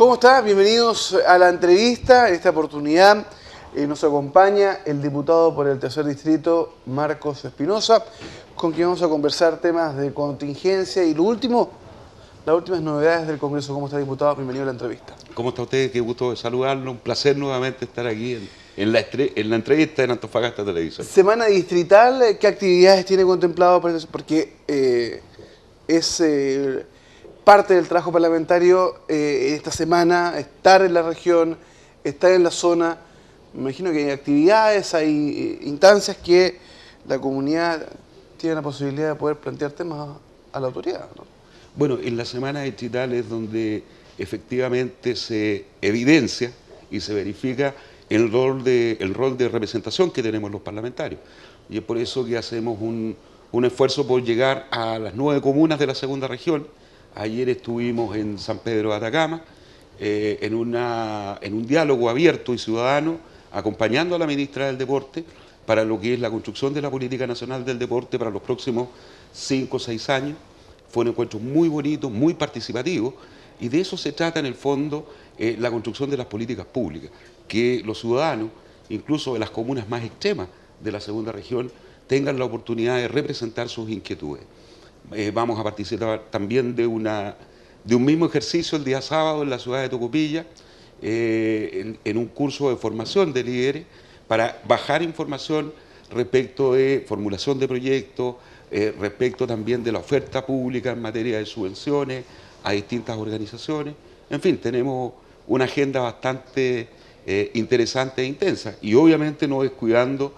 ¿Cómo está? Bienvenidos a la entrevista. En esta oportunidad nos acompaña el diputado por el Tercer Distrito, Marcos Espinosa, con quien vamos a conversar temas de contingencia y lo último, las últimas novedades del Congreso. ¿Cómo está, diputado? Bienvenido a la entrevista. ¿Cómo está usted? Qué gusto saludarlo. Un placer nuevamente estar aquí en la entrevista en Antofagasta Televisión. Semana distrital, ¿qué actividades tiene contemplado? Porque es parte del trabajo parlamentario esta semana, estar en la región, estar en la zona. Me imagino que hay actividades, hay instancias que la comunidad tiene la posibilidad de poder plantear temas a la autoridad, ¿no? Bueno, en la semana distrital es donde efectivamente se evidencia y se verifica el rol de representación que tenemos los parlamentarios. Y es por eso que hacemos un esfuerzo por llegar a las 9 comunas de la segunda región. Ayer estuvimos en San Pedro de Atacama, en un diálogo abierto y ciudadano, acompañando a la ministra del Deporte para lo que es la construcción de la Política Nacional del Deporte para los próximos 5 o 6 años. Fue un encuentro muy bonito, muy participativo, y de eso se trata en el fondo la construcción de las políticas públicas, que los ciudadanos, incluso de las comunas más extremas de la segunda región, tengan la oportunidad de representar sus inquietudes. Vamos a participar también de un mismo ejercicio el día sábado en la ciudad de Tocopilla, en un curso de formación de líderes para bajar información respecto de formulación de proyectos, respecto también de la oferta pública en materia de subvenciones a distintas organizaciones. En fin, tenemos una agenda bastante interesante e intensa, y obviamente no descuidando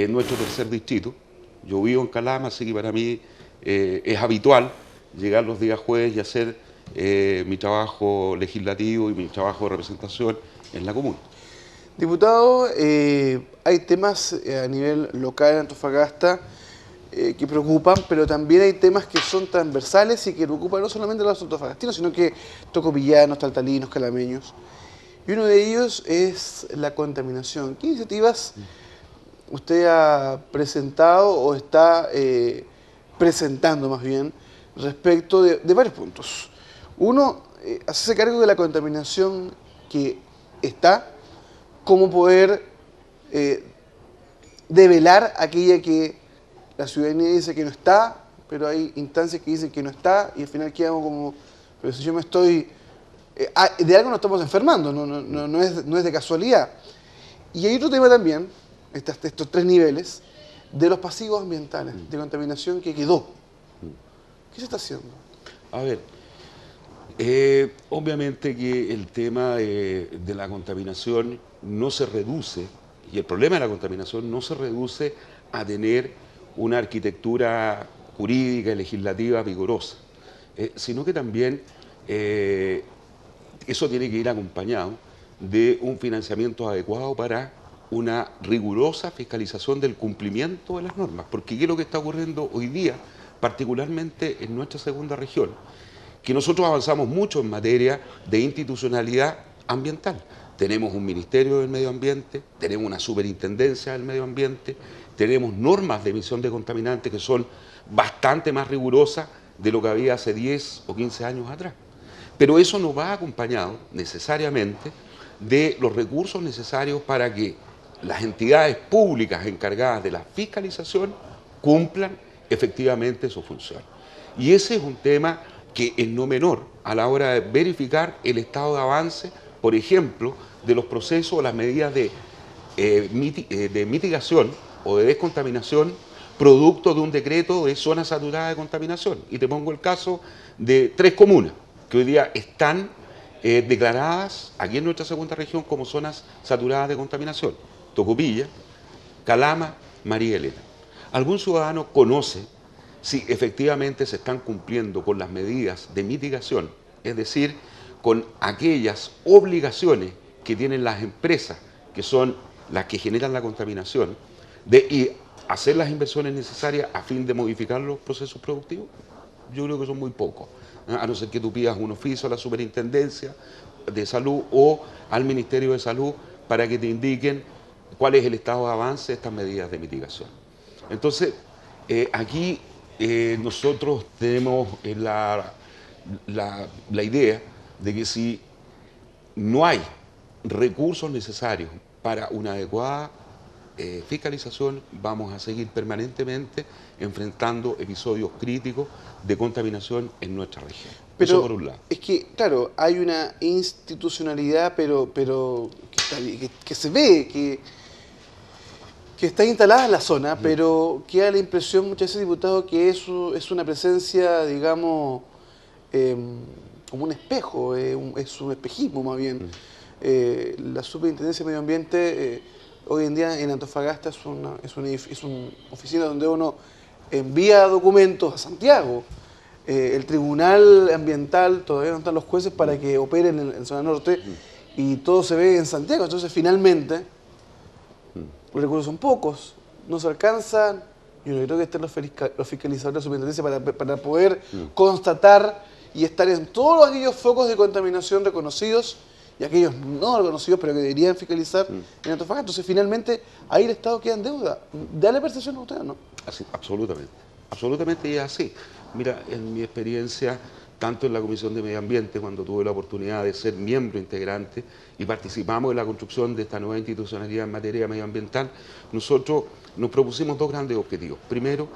nuestro tercer distrito. Yo vivo en Calama, así que para mí es habitual llegar los días jueves y hacer mi trabajo legislativo y mi trabajo de representación en la comuna. Diputado, hay temas a nivel local en Antofagasta que preocupan, pero también hay temas que son transversales y que preocupan no solamente a los antofagastinos, sino que tocopillanos, taltalinos, calameños. Y uno de ellos es la contaminación. ¿Qué iniciativas usted ha presentado o está presentando más bien respecto de varios puntos? Uno, hacerse cargo de la contaminación que está, cómo poder develar aquella que la ciudadanía dice que no está, pero hay instancias que dicen que no está, y al final quedamos como, pero si yo me estoy... de algo nos estamos enfermando, no es de casualidad. Y hay otro tema también, estos tres niveles, de los pasivos ambientales, de contaminación que quedó. ¿Qué se está haciendo? A ver, obviamente que el tema de la contaminación no se reduce, y el problema de la contaminación no se reduce a tener una arquitectura jurídica y legislativa vigorosa, sino que también eso tiene que ir acompañado de un financiamiento adecuado para una rigurosa fiscalización del cumplimiento de las normas. Porque ¿qué es lo que está ocurriendo hoy día, particularmente en nuestra segunda región? Que nosotros avanzamos mucho en materia de institucionalidad ambiental. Tenemos un Ministerio del Medio Ambiente, tenemos una Superintendencia del Medio Ambiente, tenemos normas de emisión de contaminantes que son bastante más rigurosas de lo que había hace 10 o 15 años atrás. Pero eso no va acompañado necesariamente de los recursos necesarios para que las entidades públicas encargadas de la fiscalización cumplan efectivamente su función. Y ese es un tema que es no menor a la hora de verificar el estado de avance, por ejemplo, de los procesos o las medidas de mitigación o de descontaminación producto de un decreto de zona saturada de contaminación. Y te pongo el caso de 3 comunas que hoy día están declaradas aquí en nuestra segunda región como zonas saturadas de contaminación: Tocopilla, Calama, María Elena. ¿Algún ciudadano conoce si efectivamente se están cumpliendo con las medidas de mitigación, es decir, con aquellas obligaciones que tienen las empresas, que son las que generan la contaminación, y hacer las inversiones necesarias a fin de modificar los procesos productivos? Yo creo que son muy pocos, a no ser que tú pidas un oficio a la Superintendencia de Salud o al Ministerio de Salud para que te indiquen cuál es el estado de avance de estas medidas de mitigación. Entonces, aquí nosotros tenemos la idea de que si no hay recursos necesarios para una adecuada fiscalización, vamos a seguir permanentemente enfrentando episodios críticos de contaminación en nuestra región. Pero eso por un lado. es que, claro, hay una institucionalidad, pero que se ve, que está instalada en la zona, pero que da la impresión muchas veces, diputado, que eso es una presencia, digamos, como un espejo, es un espejismo más bien. La Superintendencia de Medio Ambiente hoy en día en Antofagasta es una oficina donde uno envía documentos a Santiago. El Tribunal Ambiental, todavía no están los jueces para que operen en zona norte, y todo se ve en Santiago. Entonces, finalmente, los recursos son pocos, no se alcanzan. Yo no creo que estén los fiscalizadores de la superintendencia para poder constatar y estar en todos aquellos focos de contaminación reconocidos y aquellos no reconocidos, pero que deberían fiscalizar en Antofagasta. Entonces, finalmente, ahí el Estado queda en deuda. ¿Dale percepción a ustedes, no? Así, absolutamente. Absolutamente, y es así. Mira, en mi experiencia, tanto en la Comisión de Medio Ambiente, cuando tuve la oportunidad de ser miembro integrante y participamos en la construcción de esta nueva institucionalidad en materia medioambiental, nosotros nos propusimos dos grandes objetivos. Primero,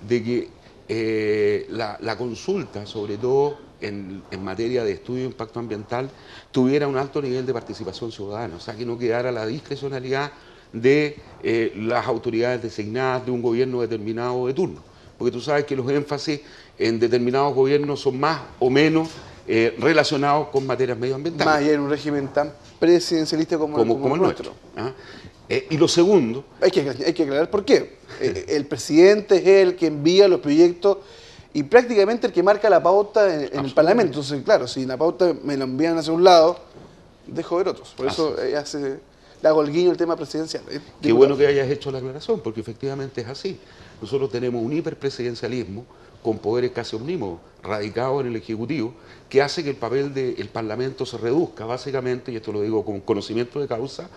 de que la consulta, sobre todo en materia de estudio de impacto ambiental, tuviera un alto nivel de participación ciudadana, o sea, que no quedara la discrecionalidad de las autoridades designadas de un gobierno determinado de turno. Porque tú sabes que los énfasis en determinados gobiernos son más o menos relacionados con materias medioambientales. Más allá en un régimen tan presidencialista como el nuestro. ¿Ah? Y lo segundo... Hay que aclarar por qué. El presidente es el que envía los proyectos y prácticamente el que marca la pauta en el Parlamento. Entonces, claro, si la pauta me la envían hacia un lado, dejo ver otros. Por eso le hago el guiño el tema presidencial. Qué bueno que hayas hecho la aclaración, porque efectivamente es así. Nosotros tenemos un hiperpresidencialismo con poderes casi omnímodos, radicados en el Ejecutivo, que hace que el papel del Parlamento se reduzca, básicamente, y esto lo digo con conocimiento de causa,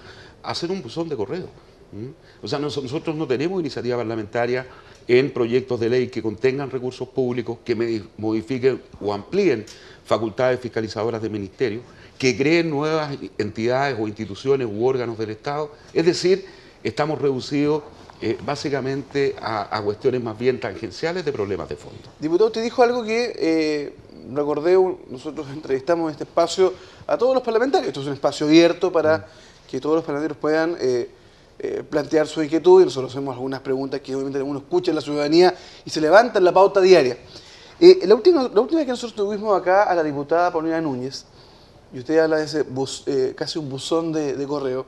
a ser un buzón de correo. O sea, nosotros no tenemos iniciativa parlamentaria en proyectos de ley que contengan recursos públicos, que modifiquen o amplíen facultades fiscalizadoras del Ministerio, que creen nuevas entidades o instituciones u órganos del Estado. Es decir, estamos reducidos básicamente a cuestiones más bien tangenciales de problemas de fondo. Diputado, usted dijo algo que recordé, nosotros entrevistamos en este espacio a todos los parlamentarios. Esto es un espacio abierto para que todos los parlamentarios puedan plantear su inquietud, y nosotros hacemos algunas preguntas que obviamente uno escucha en la ciudadanía y se levanta en la pauta diaria. La última vez que nosotros tuvimos acá a la diputada Paulina Núñez, y usted habla de ese casi un buzón de correo,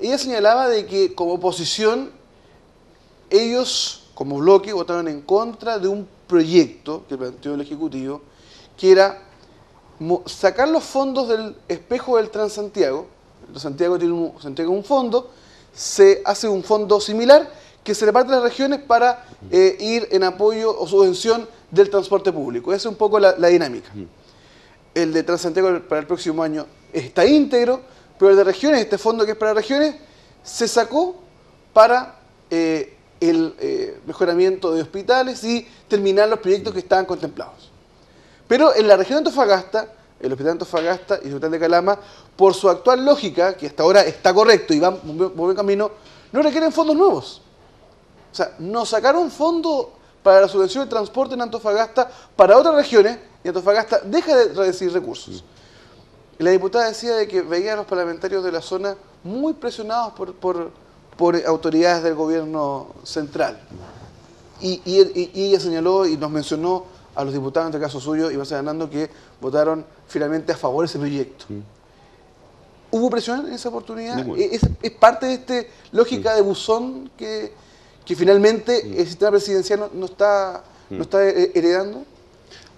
ella señalaba de que como oposición, ellos como bloque votaron en contra de un proyecto que planteó el Ejecutivo, que era sacar los fondos del espejo del Transantiago. Santiago tiene un fondo, se hace un fondo similar que se reparte a las regiones para ir en apoyo o subvención del transporte público. Esa es un poco la dinámica. El de Transantiago para el próximo año está íntegro, pero el de regiones, este fondo que es para regiones, se sacó para el mejoramiento de hospitales y terminar los proyectos que estaban contemplados. Pero en la región de Antofagasta, el Hospital de Antofagasta y el Hospital de Calama, por su actual lógica, que hasta ahora está correcto y va por buen camino, no requieren fondos nuevos. O sea, nos sacaron fondo para la subvención de transporte en Antofagasta para otras regiones, y Antofagasta deja de recibir recursos. Y la diputada decía de que veía a los parlamentarios de la zona muy presionados por autoridades del gobierno central. Y ella señaló y nos mencionó a los diputados, en este caso suyo, Iván Hernando, que votaron finalmente a favor de ese proyecto. ¿Hubo presión en esa oportunidad? ¿Es parte de esta lógica de buzón que finalmente el sistema presidencial no está heredando?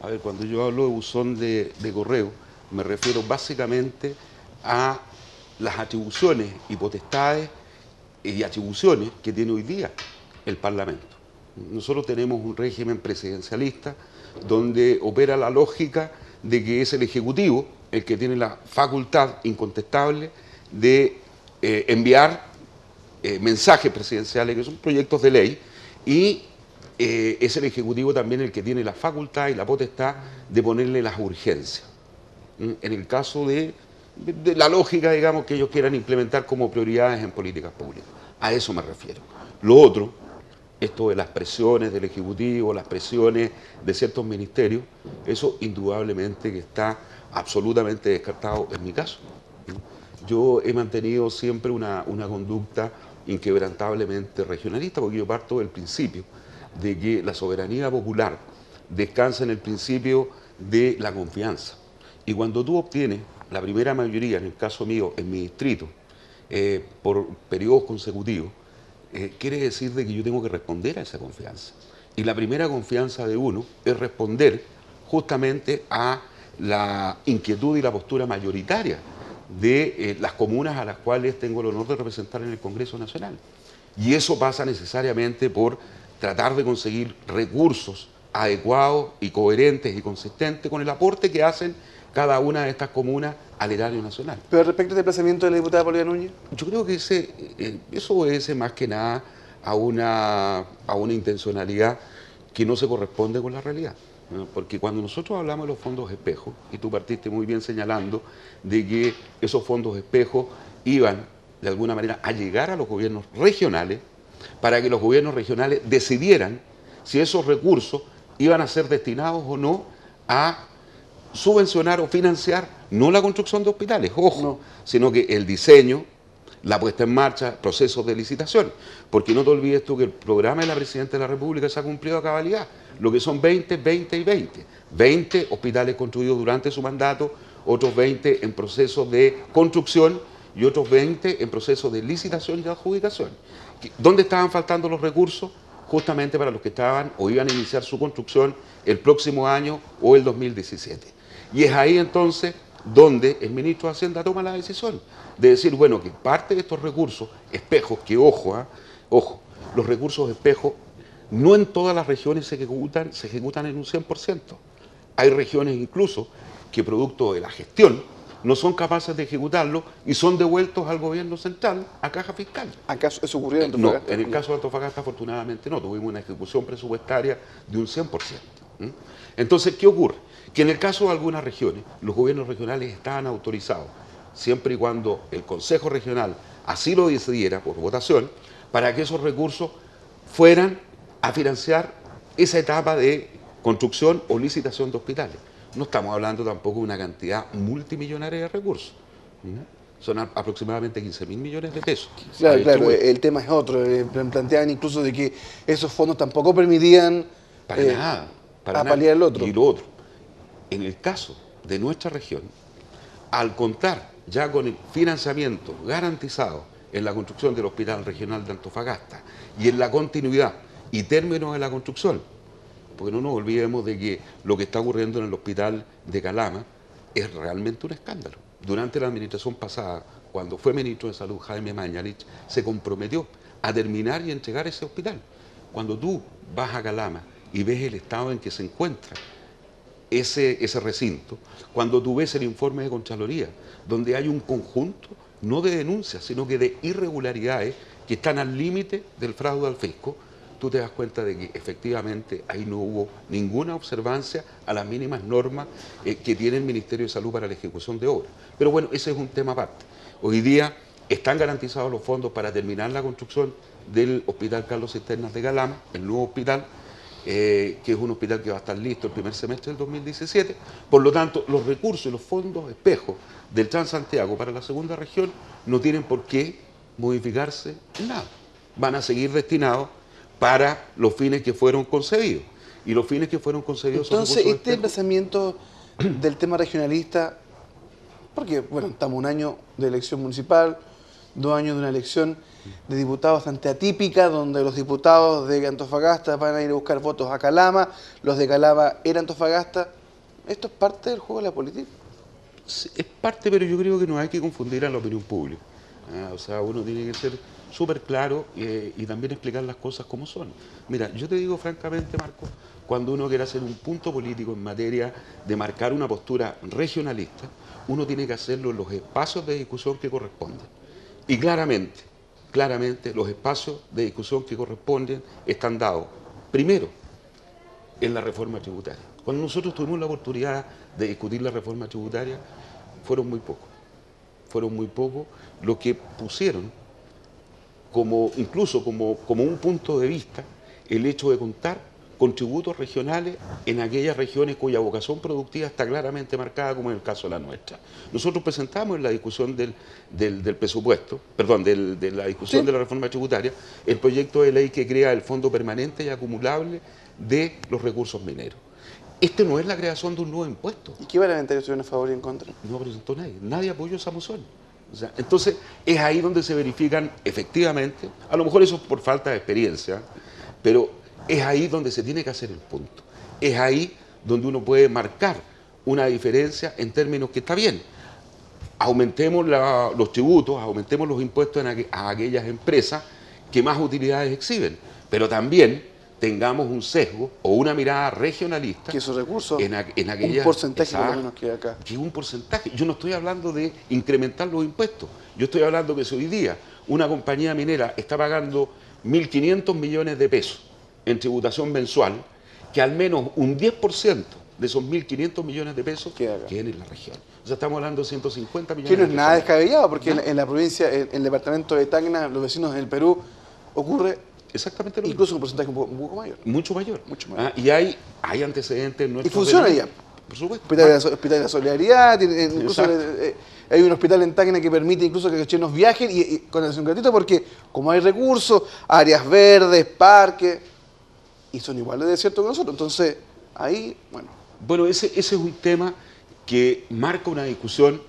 A ver, cuando yo hablo de buzón de correo, me refiero básicamente a las atribuciones y potestades y atribuciones que tiene hoy día el Parlamento. Nosotros tenemos un régimen presidencialista donde opera la lógica de que es el Ejecutivo el que tiene la facultad incontestable de enviar mensajes presidenciales, que son proyectos de ley, y es el Ejecutivo también el que tiene la facultad y la potestad de ponerle las urgencias. en el caso de la lógica, digamos, que ellos quieran implementar como prioridades en políticas públicas. A eso me refiero. Lo otro, esto de las presiones del Ejecutivo, las presiones de ciertos ministerios, eso indudablemente que está absolutamente descartado en mi caso. Yo he mantenido siempre una conducta inquebrantablemente regionalista, porque yo parto del principio de que la soberanía popular descansa en el principio de la confianza. Y cuando tú obtienes la primera mayoría, en el caso mío, en mi distrito, por periodos consecutivos, quiere decir de que yo tengo que responder a esa confianza. Y la primera confianza de uno es responder justamente a la inquietud y la postura mayoritaria de las comunas a las cuales tengo el honor de representar en el Congreso Nacional. Y eso pasa necesariamente por tratar de conseguir recursos adecuados y coherentes y consistentes con el aporte que hacen cada una de estas comunas al erario nacional. Pero respecto al desplazamiento de la diputada Paulina Núñez. Yo creo que eso obedece más que nada a una intencionalidad que no se corresponde con la realidad, ¿no? Porque cuando nosotros hablamos de los fondos espejos, y tú partiste muy bien señalando de que esos fondos espejos iban de alguna manera a llegar a los gobiernos regionales para que los gobiernos regionales decidieran si esos recursos iban a ser destinados o no a subvencionar o financiar no la construcción de hospitales, ojo, No. sino que el diseño, la puesta en marcha, procesos de licitación. Porque no te olvides tú que el programa de la Presidenta de la República se ha cumplido a cabalidad, lo que son 20, 20 y 20. 20 hospitales construidos durante su mandato, otros 20 en proceso de construcción y otros 20 en proceso de licitación y adjudicación. ¿Dónde estaban faltando los recursos? Justamente para los que estaban o iban a iniciar su construcción el próximo año o el 2017. Y es ahí entonces donde el ministro de Hacienda toma la decisión de decir, bueno, que parte de estos recursos, espejos, que ojo, los recursos espejos no en todas las regiones se ejecutan en un 100%. Hay regiones incluso que producto de la gestión no son capaces de ejecutarlo y son devueltos al gobierno central, a caja fiscal. ¿Acaso eso ocurrió en No, Antofagasta? en el caso de Antofagasta afortunadamente no, tuvimos una ejecución presupuestaria de un 100%. Entonces, ¿qué ocurre? Que en el caso de algunas regiones, los gobiernos regionales estaban autorizados, siempre y cuando el Consejo Regional así lo decidiera por votación, para que esos recursos fueran a financiar esa etapa de construcción o licitación de hospitales. No estamos hablando tampoco de una cantidad multimillonaria de recursos. Son aproximadamente 15.000 millones de pesos. Claro, claro, el tema es otro. Planteaban incluso de que esos fondos tampoco permitían Para nada. Para paliar el otro. Y lo otro, en el caso de nuestra región, al contar ya con el financiamiento garantizado en la construcción del Hospital Regional de Antofagasta y en la continuidad y términos de la construcción, porque no nos olvidemos de que lo que está ocurriendo en el Hospital de Calama es realmente un escándalo. Durante la administración pasada, cuando fue ministro de Salud Jaime Mañalich, se comprometió a terminar y entregar ese hospital. Cuando tú vas a Calama y ves el estado en que se encuentra ese recinto, cuando tú ves el informe de Contraloría, donde hay un conjunto no de denuncias, sino que de irregularidades que están al límite del fraude al fisco, tú te das cuenta de que efectivamente ahí no hubo ninguna observancia a las mínimas normas que tiene el Ministerio de Salud para la ejecución de obras. Pero bueno, ese es un tema aparte. Hoy día están garantizados los fondos para terminar la construcción del Hospital Carlos Cisternas de Calama, el nuevo hospital, que es un hospital que va a estar listo el primer semestre del 2017. Por lo tanto, los recursos y los fondos espejos del Transantiago para la segunda región no tienen por qué modificarse en nada. Van a seguir destinados para los fines que fueron concebidos. Y los fines que fueron concebidos entonces, son recursos este desplazamiento del tema regionalista, porque bueno, estamos un año de elección municipal, 2 años de una elección de diputados bastante atípica, donde los diputados de Antofagasta van a ir a buscar votos a Calama, los de Calama eran Antofagasta. ¿Esto es parte del juego de la política? Sí, es parte, pero yo creo que no hay que confundir a la opinión pública. O sea, uno tiene que ser súper claro y también explicar las cosas como son. Mira, yo te digo francamente, Marco, cuando uno quiere hacer un punto político en materia de marcar una postura regionalista, uno tiene que hacerlo en los espacios de discusión que corresponden. Y claramente, los espacios de discusión que corresponden están dados, primero, en la reforma tributaria. Cuando nosotros tuvimos la oportunidad de discutir la reforma tributaria, fueron muy pocos los que pusieron incluso como un punto de vista el hecho de contar con tributos regionales en aquellas regiones cuya vocación productiva está claramente marcada, como en el caso de la nuestra. Nosotros presentamos en la discusión del presupuesto, perdón, de la discusión de la reforma tributaria, el proyecto de ley que crea el Fondo Permanente y Acumulable de los Recursos Mineros. Este no es la creación de un nuevo impuesto. ¿Y qué parlamentarios estuvieron a favor y en contra? No presentó nadie, nadie apoyó esa moción. O sea, entonces es ahí donde se verifican efectivamente, a lo mejor eso es por falta de experiencia, pero es ahí donde se tiene que hacer el punto. Es ahí donde uno puede marcar una diferencia en términos que está bien. Aumentemos los tributos, aumentemos los impuestos a aquellas empresas que más utilidades exhiben, pero también tengamos un sesgo o una mirada regionalista que esos recursos, en aquellas, un porcentaje exacto, por lo menos que acá. Que un porcentaje. Yo no estoy hablando de incrementar los impuestos. Yo estoy hablando que si hoy día una compañía minera está pagando 1.500 millones de pesos en tributación mensual, que al menos un 10% de esos 1.500 millones de pesos queden en la región. O sea, estamos hablando de 150 millones de pesos. Que no es nada descabellado, porque en la provincia, en el departamento de Tacna, los vecinos del Perú, ocurre exactamente lo mismo. Incluso un porcentaje un poco mayor. Mucho mayor. Y hay antecedentes en nuestro. Y funciona ya. Por supuesto. Hospital de la Solidaridad, incluso hay un hospital en Tacna que permite incluso que los chilenos viajen y con atención gratuita, porque como hay recursos, áreas verdes, parques, y son iguales de cierto que nosotros. Entonces, ahí, bueno. Bueno, ese es un tema que marca una discusión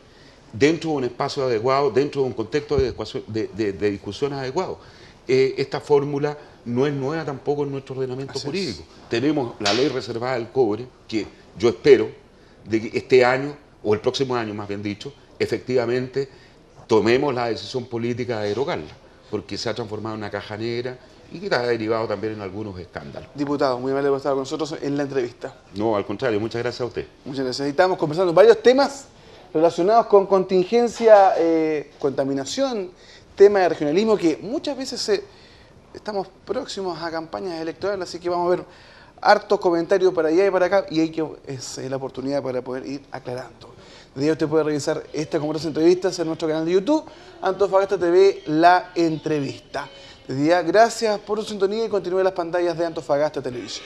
dentro de un espacio adecuado, dentro de un contexto de discusión adecuado. Esta fórmula no es nueva tampoco en nuestro ordenamiento jurídico. Tenemos la ley reservada del cobre, que yo espero de que este año, o el próximo año más bien dicho, efectivamente tomemos la decisión política de derogarla, porque se ha transformado en una caja negra y que ha derivado también en algunos escándalos. Diputado, muy amable por estar con nosotros en la entrevista. No, al contrario, muchas gracias a usted. Muchas gracias. Estamos conversando varios temas relacionados con contingencia, contaminación, tema de regionalismo, que muchas veces estamos próximos a campañas electorales, así que vamos a ver hartos comentarios para allá y para acá, y ahí que es la oportunidad para poder ir aclarando. Desde ahí usted puede revisar esta conversación de entrevistas en nuestro canal de YouTube, Antofagasta TV, La Entrevista. Desde ya, gracias por su sintonía y continúe las pantallas de Antofagasta Televisión.